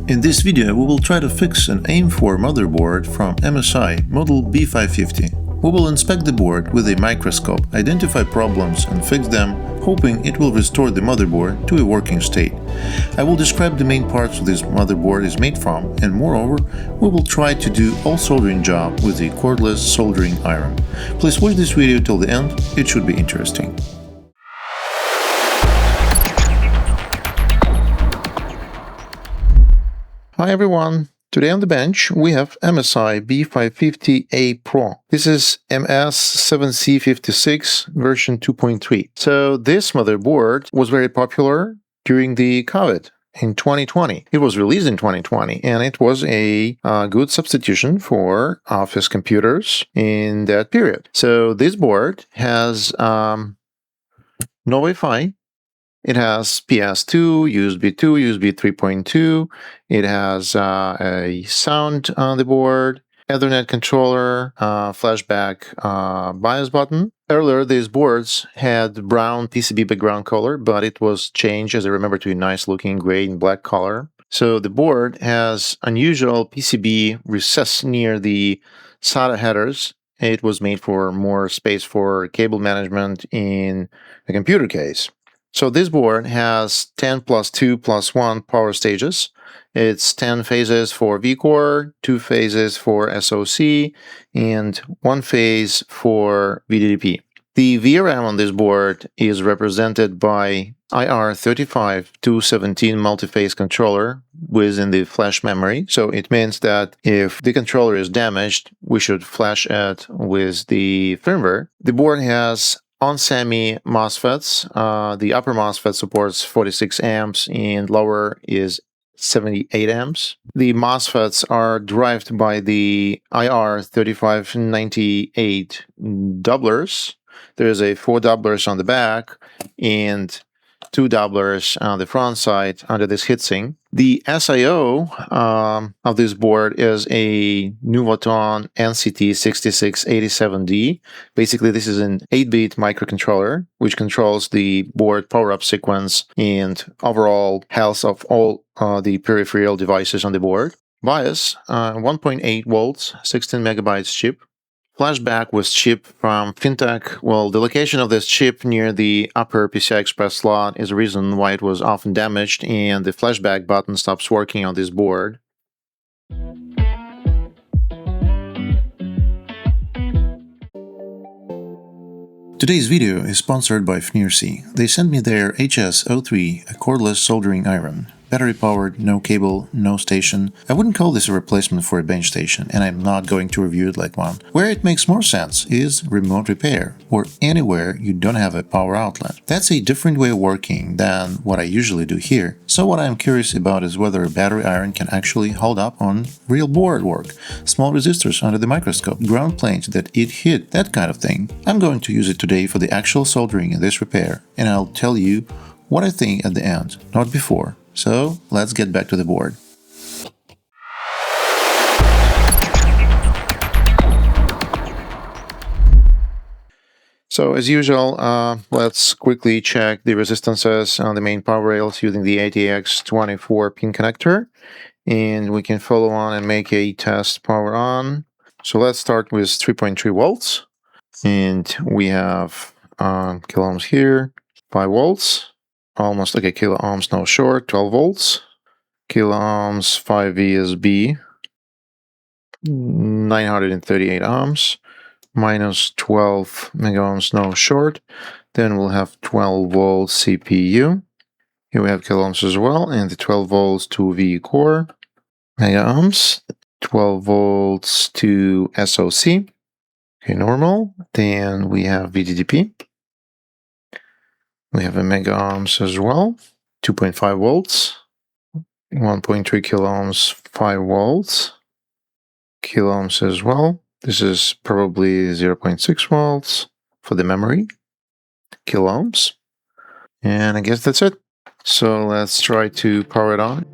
In this video, we will try to fix an aim-for motherboard from MSI model B550. We will inspect the board with a microscope, identify problems and fix them, hoping it will restore the motherboard to a working state. I will describe the main parts this motherboard is made from, and moreover, we will try to do all soldering job with the cordless soldering iron. Please watch this video till the end, it should be interesting. Hi everyone! Today on the bench we have MSI B550-A PRO. This is MS7C56 version 2.3. So this motherboard was very popular during the COVID in 2020. It was released in 2020 and it was a good substitution for office computers in that period. So this board has no Wi-Fi. It has PS2, USB 2, USB 3.2. It has a sound on the board, Ethernet controller, flashback BIOS button. Earlier, these boards had brown PCB background color, but it was changed, as I remember, to a nice looking gray and black color. So the board has unusual PCB recess near the SATA headers. It was made for more space for cable management in a computer case. So this board has 10 plus 2 plus 1 power stages. It's 10 phases for V-core, 2 phases for SoC, and 1 phase for VDDP. The VRAM on this board is represented by IR35-217 multiphase controller within the flash memory. So it means that if the controller is damaged, we should flash it with the firmware. The board has onsemi MOSFETs. The upper MOSFET supports 46 amps and lower is 78 amps. The MOSFETs are derived by the IR3598 doublers. There's a 4 doublers on the back and 2 doublers on the front side under this heatsink. The SIO of this board is a Nuvoton NCT6687D. Basically, this is an 8-bit microcontroller which controls the board power-up sequence and overall health of all the peripheral devices on the board. BIOS, 1.8 volts, 16 megabytes chip. Flashback was chip from FinTech. Well, the location of this chip near the upper PCI Express slot is a reason why it was often damaged and the flashback button stops working on this board. Today's video is sponsored by FNIRC. They sent me their HS03, a cordless soldering iron. Battery-powered, no cable, no station. I wouldn't call this a replacement for a bench station, and I'm not going to review it like one. Where it makes more sense is remote repair, or anywhere you don't have a power outlet. That's a different way of working than what I usually do here. So what I'm curious about is whether a battery iron can actually hold up on real board work. Small resistors under the microscope, ground planes that it hit, that kind of thing. I'm going to use it today for the actual soldering in this repair, and I'll tell you what I think at the end, not before. So, let's get back to the board. So, as usual, let's quickly check the resistances on the main power rails using the ATX 24-pin connector. And we can follow on and make a test power on. So, let's start with 3.3 volts. And we have kilo ohms here, 5 volts. Almost, okay, kilo ohms, no short, 12 volts. Kilo ohms, 5 VSB, 938 ohms, minus 12 mega ohms, no short. Then we'll have 12 volts CPU. Here we have kilo ohms as well, and the 12 volts to V core, mega ohms, 12 volts to SoC. Okay, normal. Then we have VDDP. We have a mega ohms as well, 2.5 volts, 1.3 kilo ohms, 5 volts, kilo ohms as well. This is probably 0.6 volts for the memory, kilo ohms. And I guess that's it. So let's try to power it on.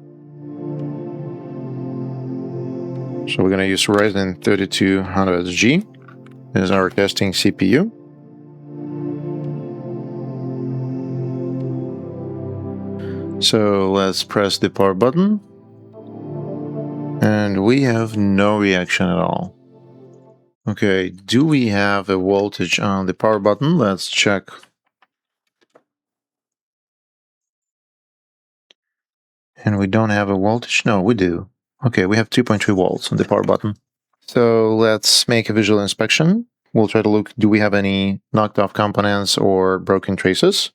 So we're going to use Ryzen 3200G as our testing CPU. So let's press the power button. And we have no reaction at all. Okay, do we have a voltage on the power button? Let's check. And we don't have a voltage? No, we do. Okay, we have 2.3 volts on the power button. So let's make a visual inspection. We'll try to look, do we have any knocked off components or broken traces?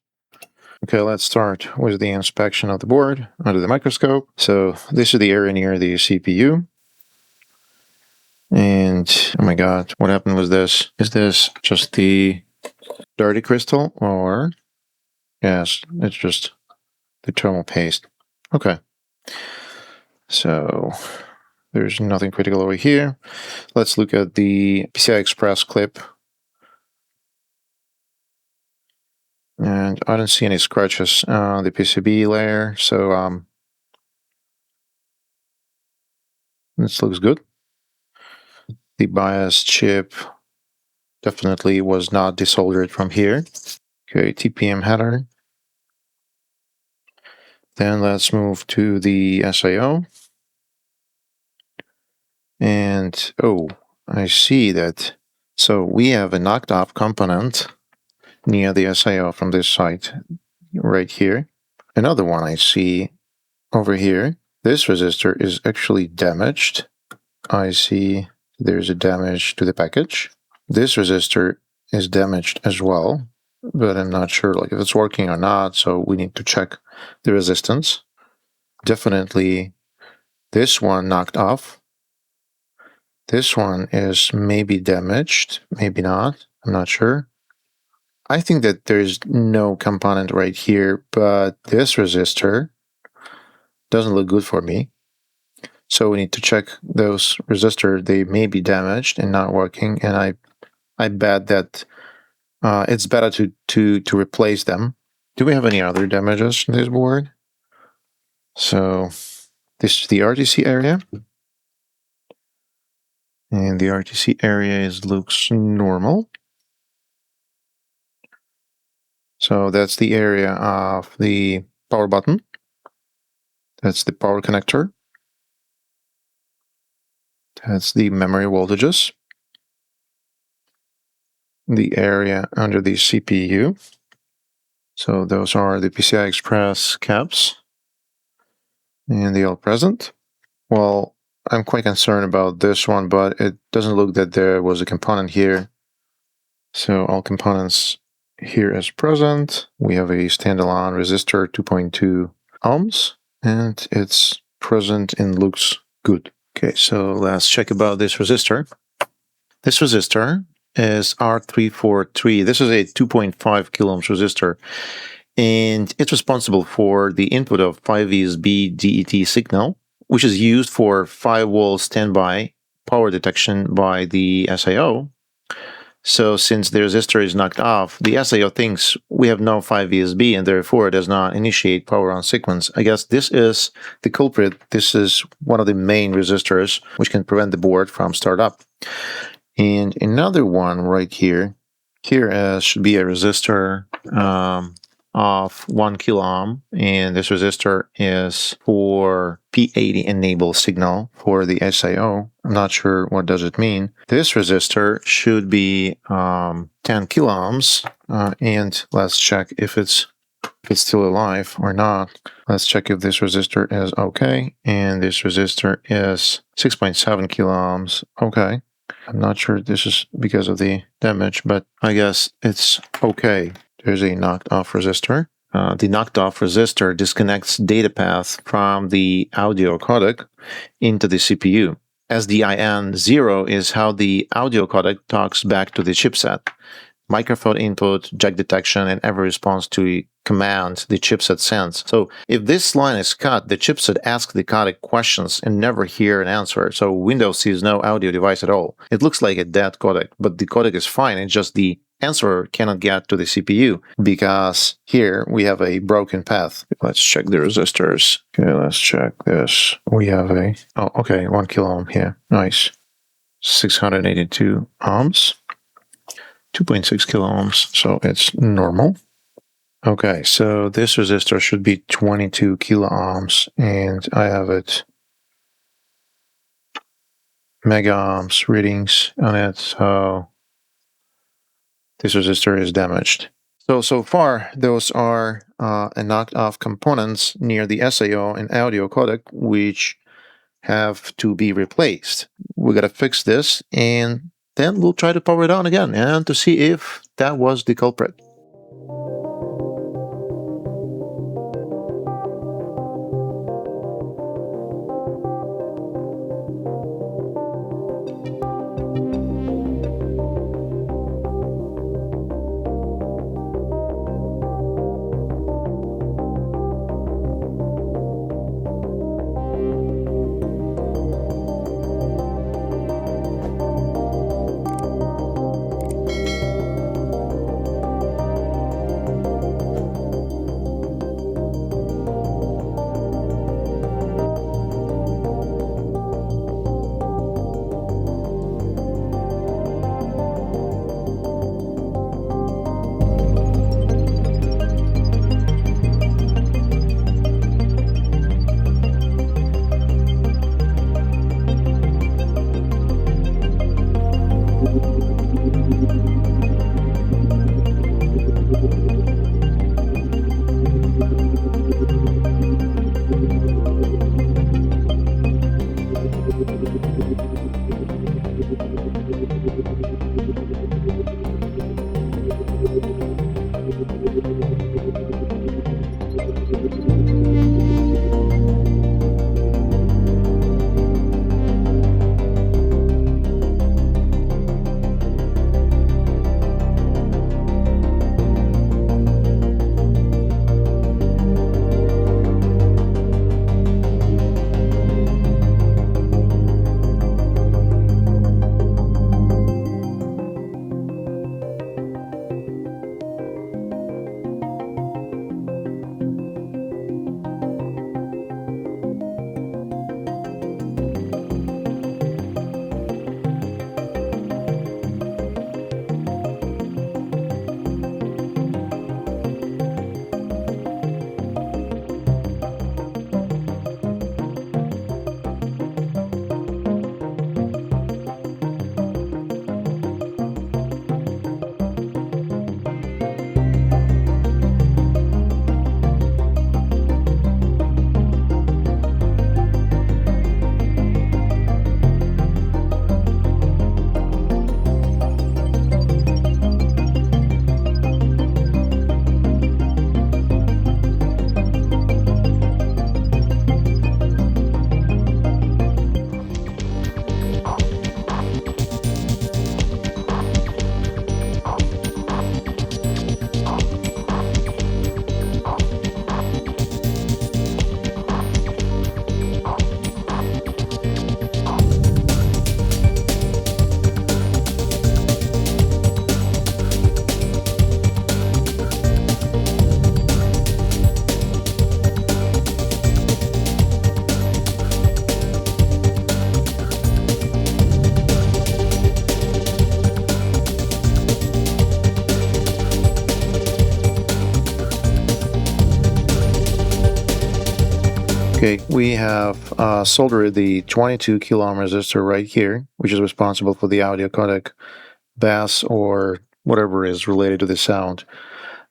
Okay, let's start with the inspection of the board under the microscope. So this is the area near the CPU. And oh my god, what happened with this? Is this just the dirty crystal or... Yes, it's just the thermal paste. Okay. So there's nothing critical over here. Let's look at the PCI Express clip. And I don't see any scratches on the PCB layer, so this looks good. The bias chip definitely was not desoldered from here. Okay, TPM header. Then let's move to the SIO. And, oh, I see that. So we have a knocked off component near the SIO from this side, right here. Another one I see over here. This resistor is actually damaged. I see there's a damage to the package. This resistor is damaged as well, but I'm not sure if it's working or not, so we need to check the resistance. Definitely this one knocked off. This one is maybe damaged, maybe not, I'm not sure. I think that there's no component right here, but this resistor doesn't look good for me. So we need to check those resistors. They may be damaged and not working, and I bet that it's better to replace them. Do we have any other damages in this board? So this is the RTC area. And the RTC area looks normal. So that's the area of the power button. That's the power connector. That's the memory voltages. The area under the CPU. So those are the PCI Express caps. And they all present. Well, I'm quite concerned about this one, but it doesn't look that there was a component here. So all components here is present. We have a standalone resistor 2.2 ohms, and it's present and looks good. Okay, so let's check about this resistor. This resistor is R343. This is a 2.5 kilo ohms resistor, and it's responsible for the input of 5VSB DET signal, which is used for 5-volt standby power detection by the SIO. So since the resistor is knocked off, the SIO thinks we have no 5VSB and therefore it does not initiate power on sequence. I guess this is the culprit. This is one of the main resistors which can prevent the board from startup. And another one right here, should be a resistor of 1 kilo ohm, and this resistor is for P80 enable signal for the SIO. I'm not sure what does it mean. This resistor should be 10 kilo ohms, and let's check if it's still alive or not. Let's check if this resistor is okay, and this resistor is 6.7 kilo ohms. Okay. I'm not sure this is because of the damage, but I guess it's okay. There's a knocked off resistor. The knocked off resistor disconnects data path from the audio codec into the CPU. SDIN0 is how the audio codec talks back to the chipset. Microphone input, jack detection, and every response to commands the chipset sends. So if this line is cut, the chipset asks the codec questions and never hear an answer. So Windows sees no audio device at all. It looks like a dead codec, but the codec is fine. It's just the answer cannot get to the CPU because here we have a broken path. Let's check the resistors. Okay, let's check this. We have a, 1 kilo ohm here. Nice. 682 ohms. 2.6 kilo ohms, so it's normal. Okay, so this resistor should be 22 kilo ohms, and I have it mega ohms readings on it, so this resistor is damaged. So far, those are knocked off components near the SAO and audio codec, which have to be replaced. We gotta fix this, and then we'll try to power it on again and to see if that was the culprit. Okay, we have soldered the 22 kilo ohm resistor right here, which is responsible for the audio codec, bass, or whatever is related to the sound.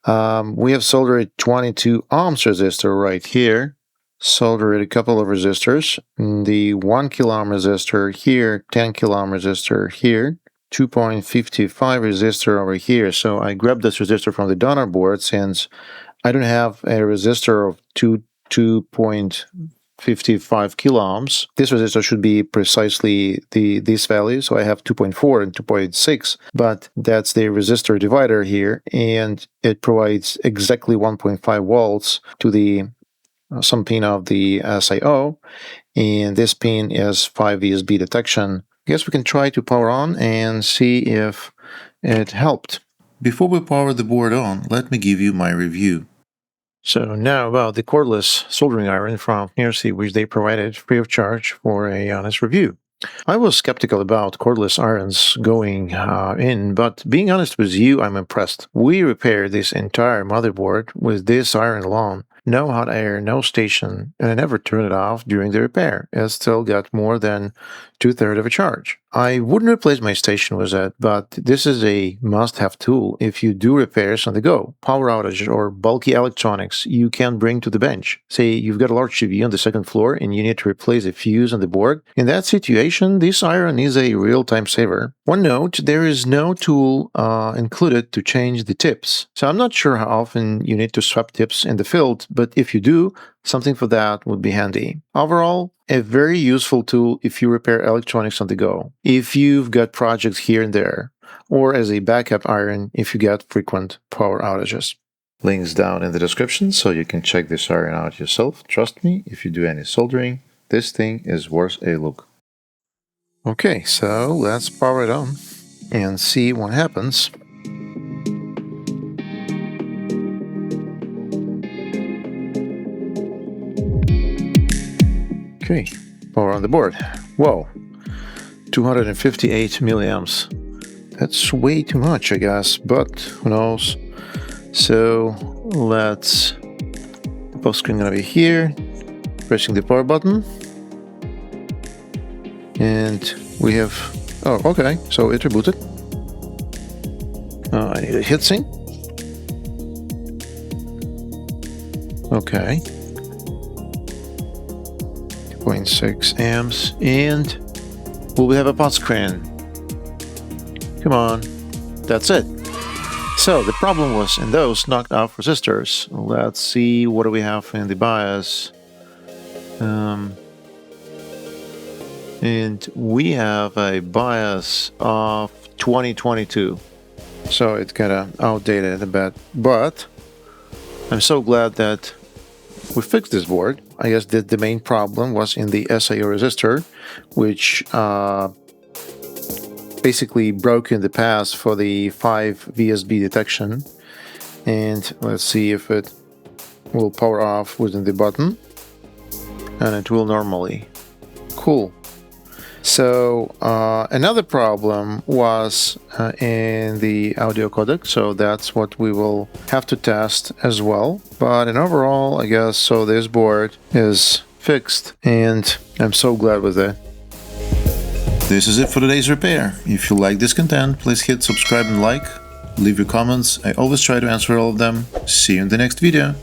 We have soldered 22 ohms resistor right here, soldered a couple of resistors, the 1 kilo ohm resistor here, 10 kilo ohm resistor here, 2.55 resistor over here. So I grabbed this resistor from the donor board since I don't have a resistor of 2.55 kilo ohms. This resistor should be precisely this value, so I have 2.4 and 2.6, but that's the resistor divider here, and it provides exactly 1.5 volts to the some pin of the SIO, and this pin is 5 VSB detection. I guess we can try to power on and see if it helped. Before we power the board on, let me give you my review. So now about the cordless soldering iron from NCT, which they provided free of charge for a honest review. I was skeptical about cordless irons going in, but being honest with you, I'm impressed. We repaired this entire motherboard with this iron alone, no hot air, no station, and I never turned it off during the repair. It still got more than 2/3 of a charge. I wouldn't replace my station with it, but this is a must-have tool if you do repairs on the go. Power outage or bulky electronics you can bring to the bench. Say you've got a large TV on the second floor and you need to replace a fuse on the board. In that situation, this iron is a real time saver. One note, there is no tool included to change the tips. So I'm not sure how often you need to swap tips in the field, but if you do, something for that would be handy. Overall, a very useful tool if you repair electronics on the go, if you've got projects here and there, or as a backup iron if you get frequent power outages. Links down in the description so you can check this iron out yourself. Trust me, if you do any soldering, this thing is worth a look. Okay, so let's power it on and see what happens. Okay, power on the board. Whoa, 258 milliamps. That's way too much, I guess, but who knows. So let's, the power screen gonna be here, pressing the power button. And we have, oh, okay, so it rebooted. I need a heatsink. Okay. 0.6 amps, and will we have a pot screen? Come on, that's it. So the problem was in those knocked off resistors. Let's see, what do we have in the BIOS? And we have a BIOS of 2022, so it's kind of outdated a bit, but I'm so glad that we fixed this board. I guess that the main problem was in the SIO resistor, which basically broke in the past for the 5 VSB detection. And let's see if it will power off within the button, and it will normally. Cool. So another problem was in the audio codec, so that's what we will have to test as well. But in overall, I guess, so this board is fixed, and I'm so glad with it. This is it for today's repair. If you like this content, please hit subscribe and like. Leave your comments. I always try to answer all of them. See you in the next video.